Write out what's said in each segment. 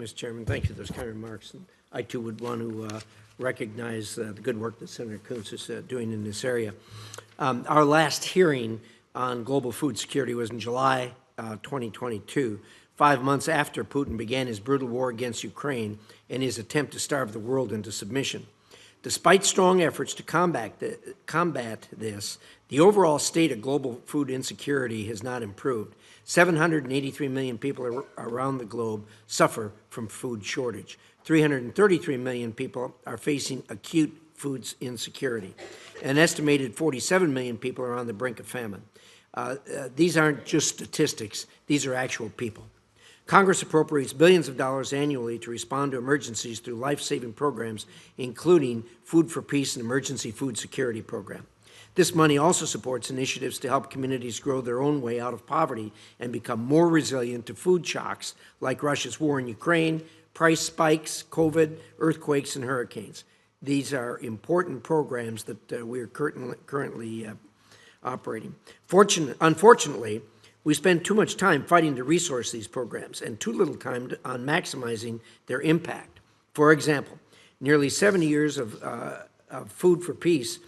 Mr. Chairman, thank you for those kind remarks. And I, too, would want to recognize the good work that Senator Coons is doing in this area. Our last hearing on global food security was in July 2022, 5 months after Putin began his brutal war against Ukraine and his attempt to starve the world into submission. Despite strong efforts to combat this, the overall state of global food insecurity has not improved. 783 million people around the globe suffer from food shortage. 333 million people are facing acute food insecurity. An estimated 47 million people are on the brink of famine. These aren't just statistics, these are actual people. Congress appropriates billions of dollars annually to respond to emergencies through life-saving programs, including Food for Peace and Emergency Food Security Program. This money also supports initiatives to help communities grow their own way out of poverty and become more resilient to food shocks like Russia's war in Ukraine, price spikes, COVID, earthquakes, and hurricanes. These are important programs that we are currently operating. Unfortunately, we spend too much time fighting to resource these programs and too little time on maximizing their impact. For example, nearly 70 years of Food for Peace.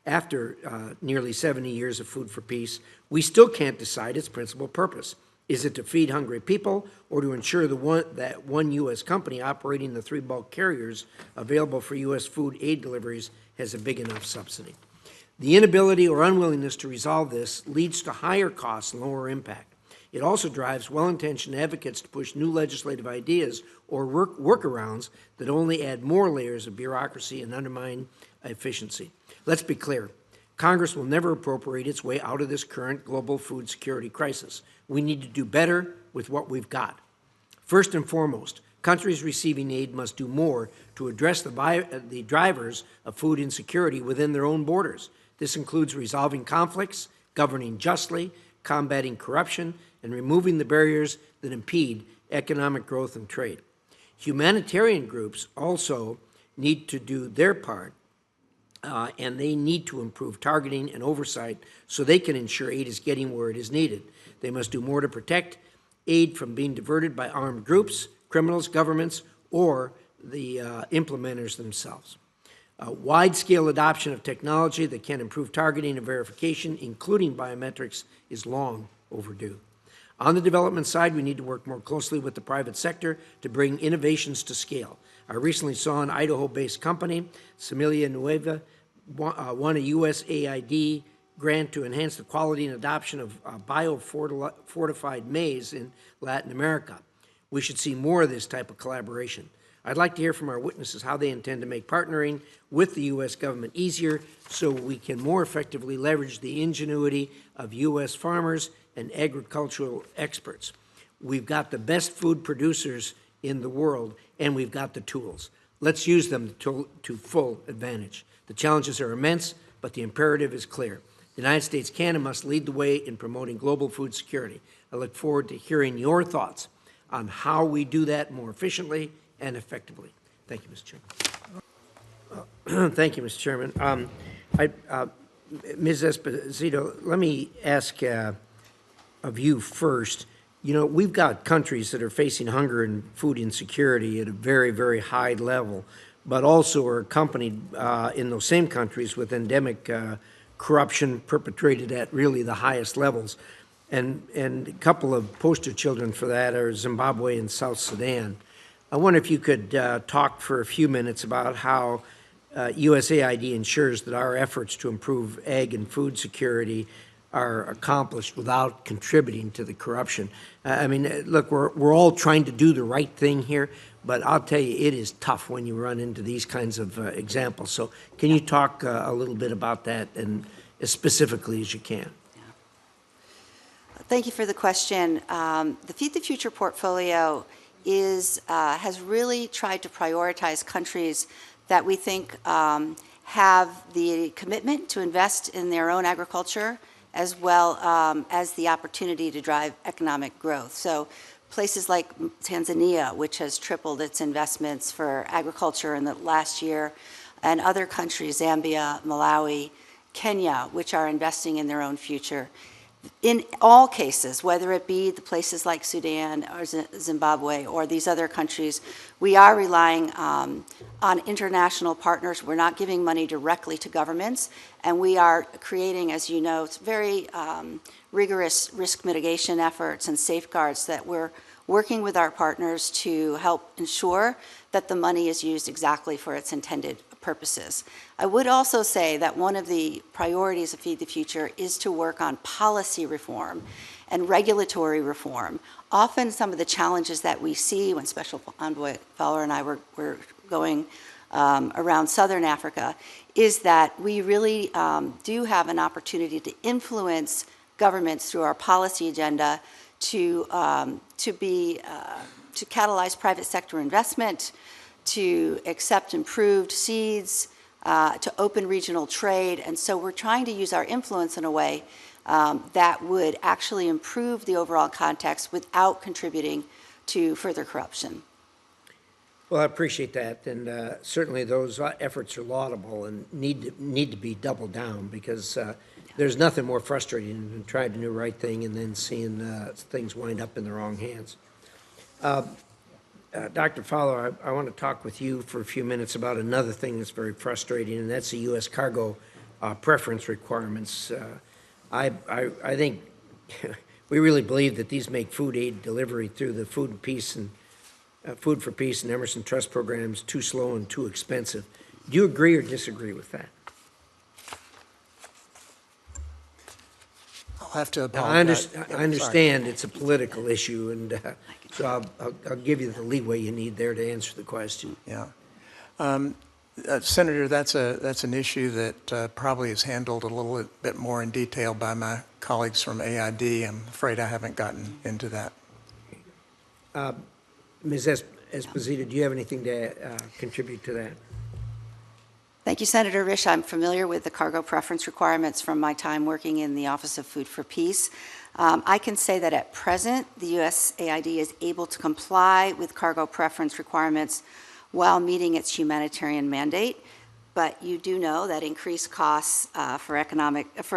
After nearly 70 years of Food for Peace, we still can't decide its principal purpose. Is it to feed hungry people or to ensure that one U.S. company operating the 3 bulk carriers available for U.S. food aid deliveries has a big enough subsidy? The inability or unwillingness to resolve this leads to higher costs and lower impact. It also drives well-intentioned advocates to push new legislative ideas or workarounds that only add more layers of bureaucracy and undermine efficiency. Let's be clear. Congress will never appropriate its way out of this current global food security crisis. We need to do better with what we've got. First and foremost, countries receiving aid must do more to address the drivers of food insecurity within their own borders. This includes resolving conflicts, governing justly, combating corruption, and removing the barriers that impede economic growth and trade. Humanitarian groups also need to do their part, and they need to improve targeting and oversight so they can ensure aid is getting where it is needed. They must do more to protect aid from being diverted by armed groups, criminals, governments, or the implementers themselves. Wide-scale adoption of technology that can improve targeting and verification, including biometrics, is long overdue. On the development side, we need to work more closely with the private sector to bring innovations to scale. I recently saw an Idaho-based company, Semilla Nueva, won a USAID grant to enhance the quality and adoption of biofortified maize in Latin America. We should see more of this type of collaboration. I'd like to hear from our witnesses how they intend to make partnering with the U.S. government easier so we can more effectively leverage the ingenuity of U.S. farmers and agricultural experts. We've got the best food producers in the world, and we've got the tools. Let's use them to full advantage. The challenges are immense, but the imperative is clear. The United States can and must lead the way in promoting global food security. I look forward to hearing your thoughts on how we do that more efficiently and effectively. Thank you, Mr. Chairman. Thank you, Mr. Chairman. Ms. Esposito, let me ask of you first. You know, we've got countries that are facing hunger and food insecurity at a very, very high level, but also are accompanied in those same countries with endemic corruption perpetrated at really the highest levels. And a couple of poster children for that are Zimbabwe and South Sudan. I wonder if you could talk for a few minutes about how USAID ensures that our efforts to improve ag and food security are accomplished without contributing to the corruption. I mean, look, we're all trying to do the right thing here, but I'll tell you, it is tough when you run into these kinds of examples. So can you talk a little bit about that, and as specifically as you can? Thank you for the question. The Feed the Future portfolio has really tried to prioritize countries that we think have the commitment to invest in their own agriculture, as well as the opportunity to drive economic growth. So places like Tanzania, which has tripled its investments for agriculture in the last year, and other countries, Zambia, Malawi, Kenya, which are investing in their own future. in all cases, whether it be the places like Sudan or Zimbabwe or these other countries, we are relying on international partners. We're not giving money directly to governments, and we are creating, as you know, very rigorous risk mitigation efforts and safeguards that we're working with our partners to help ensure that the money is used exactly for its intended purposes. I would also say that one of the priorities of Feed the Future is to work on policy reform and regulatory reform. Often some of the challenges that we see when Special Envoy Fowler and I were going around Southern Africa is that we really do have an opportunity to influence governments through our policy agenda to catalyze private sector investment, to accept improved seeds, to open regional trade. And so we're trying to use our influence in a way that would actually improve the overall context without contributing to further corruption. Well, I appreciate that, and certainly those efforts are laudable and need to be doubled down, because there's nothing more frustrating than trying to do the right thing and then seeing things wind up in the wrong hands. Dr. Fowler, I want to talk with you for a few minutes about another thing that's very frustrating, and that's the U.S. cargo preference requirements. I think we really believe that these make food aid delivery through the Food for Peace and Emerson Trust programs too slow and too expensive. Do you agree or disagree with that? I'll have to Now, apologize. I understand it's a political issue, and so I'll give you the leeway you need there to answer the question. Yeah. Senator, that's an issue that probably is handled a little bit more in detail by my colleagues from AID. I'm afraid I haven't gotten into that. Ms. Esposito, do you have anything to contribute to that? Thank you, Senator Risch. I'm familiar with the cargo preference requirements from my time working in the Office of Food for Peace. I can say that at present, the USAID is able to comply with cargo preference requirements while meeting its humanitarian mandate. But you do know that increased costs for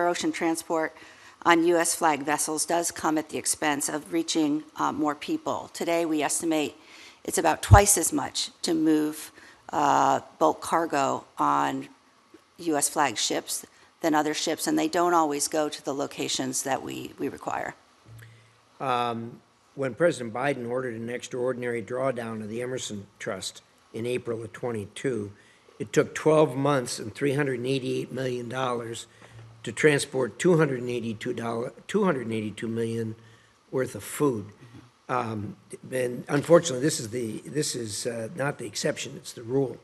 ocean transport on U.S. flag vessels does come at the expense of reaching more people. Today, we estimate it's about twice as much to move bulk cargo on U.S. flag ships than other ships, and they don't always go to the locations that we require. When President Biden ordered an extraordinary drawdown of the Emerson Trust in April of 22, it took 12 months and $388 million to transport $282 million worth of food. And unfortunately, this is not the exception, it's the rule.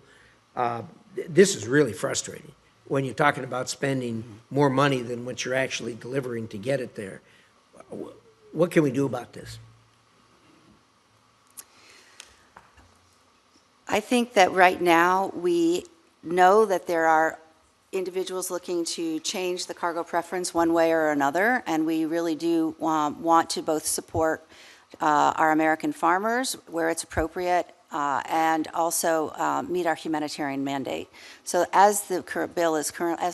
This is really frustrating when you're talking about spending more money than what you're actually delivering to get it there. What can we do about this? I think that right now we know that there are individuals looking to change the cargo preference one way or another, and we really do want to both support our American farmers where it's appropriate and also meet our humanitarian mandate. So as the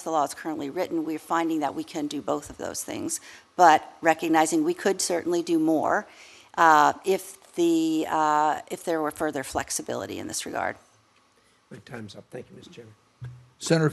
law is currently written, we're finding that we can do both of those things, but recognizing we could certainly do more if there were further flexibility in this regard. My time's up. Thank you, Mr. Chairman. Senator